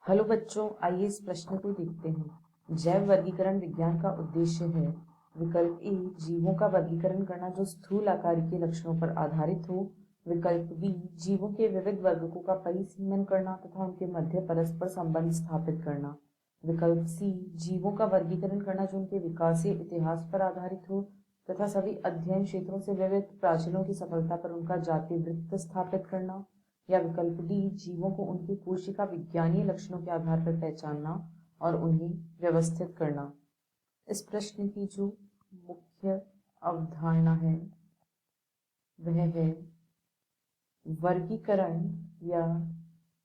Hello बच्चों, आइए इस प्रश्न को देखते हैं। जैव वर्गीकरण विज्ञान का उद्देश्य है। विकल्प ए, जीवों का वर्गीकरण करना जो स्थूल आकार के लक्षणों पर आधारित हो। विकल्प बी, जीवों के विविध वर्गों का परिसीमन करना तथा उनके मध्य परस्पर संबंध स्थापित करना। विकल्प सी, जीवों का वर्गीकरण करना जो उनके विकासीय इतिहास पर आधारित हो तथा सभी अध्ययन क्षेत्रों से विविध प्राचीनों की सफलता पर उनका जाति वृत्त स्थापित करना। या विकल्प डी, जीवों को उनके कोशिका विज्ञानीय लक्षणों के आधार पर पहचानना और उन्हें व्यवस्थित करना। इस प्रश्न की जो मुख्य अवधारणा है वह है वर्गीकरण या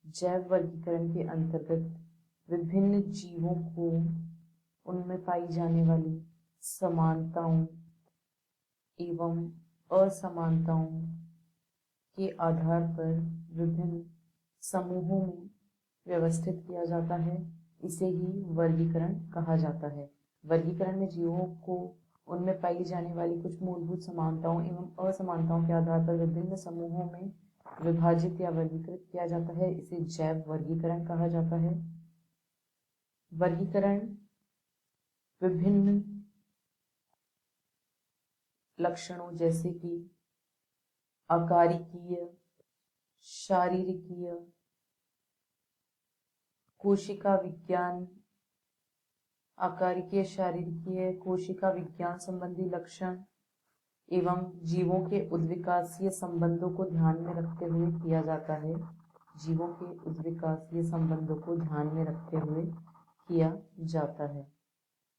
जैव वर्गीकरण के अंतर्गत विभिन्न जीवों को उनमें पाई जाने वाली समानताओं एवं असमानताओं के आधार पर विभिन्न समूहों में व्यवस्थित किया जाता है। इसे ही वर्गीकरण कहा जाता है। वर्गीकरण में जीवों को उनमें पाई जाने वाली कुछ मूलभूत समानताओं एवं असमानताओं के आधार पर विभिन्न समूहों में विभाजित या वर्गीकृत किया जाता है। इसे जैव वर्गीकरण कहा जाता है। वर्गीकरण विभिन्न लक्षणों जैसे कि आकारिकीय, शारीरिकीय, कोशिका विज्ञान, आकारिकीय, शारीरिकीय, कोशिका विज्ञान संबंधी लक्षण एवं जीवों के उद्विकासीय संबंधों को ध्यान में रखते हुए किया जाता है। जीवों के उद्विकासीय संबंधों को ध्यान में रखते हुए किया जाता है।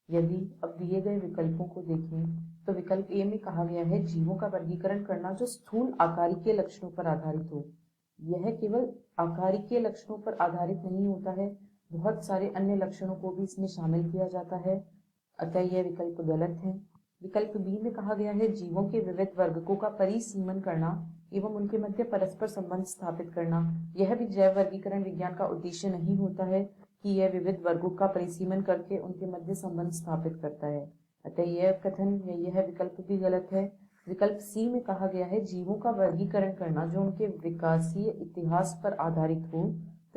यदि अब दिए गए विकल्पों को देखें तो विकल्प ए में कहा गया है जीवों का वर्गीकरण करना जो स्थूल आकारिकीय लक्षणों पर आधारित हो। यह केवल आकारिकीय लक्षणों पर आधारित नहीं होता है, बहुत सारे अन्य लक्षणों को भी इसमें शामिल किया जाता है, अतः यह विकल्प गलत है। विकल्प बी में कहा गया है जीवों के विविध वर्गों का परिसीमन करना एवं उनके मध्य परस्पर संबंध स्थापित करना। यह भी जैव वर्गीकरण विज्ञान का उद्देश्य नहीं होता है कि यह विविध वर्गों का परिसीमन करके उनके मध्य संबंध स्थापित करता है, अतः यह कथन या यह विकल्प भी गलत है। विकल्प सी में कहा गया है जीवों का वर्गीकरण करना जो उनके विकासीय इतिहास पर आधारित हो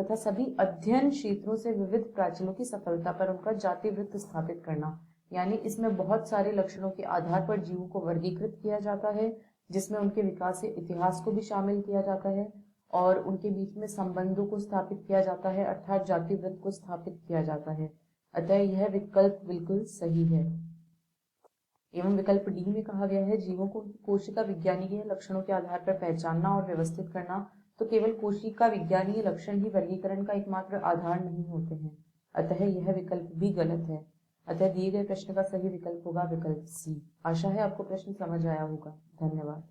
तथा सभी अध्ययन क्षेत्रों से विविध प्राचीनों की सफलता पर उनका जाति वृत्त स्थापित करना। यानी इसमें बहुत सारे लक्षणों के आधार पर जीवों को वर्गीकृत किया जाता है, जिसमें उनके विकासीय इतिहास को भी शामिल किया जाता है और उनके बीच में संबंधों को स्थापित किया जाता है, अर्थात जाति वृत्त को स्थापित किया जाता है, अतः यह विकल्प बिल्कुल सही है। एवं विकल्प डी में कहा गया है जीवों को कोशिका विज्ञानीय लक्षणों के आधार पर पहचानना और व्यवस्थित करना, तो केवल कोशिका विज्ञानीय लक्षण ही वर्गीकरण का एकमात्र आधार नहीं होते हैं, अतः यह विकल्प भी गलत है। अतः दिए गए प्रश्न का सही विकल्प होगा विकल्प सी। आशा है आपको प्रश्न समझ आया होगा। धन्यवाद।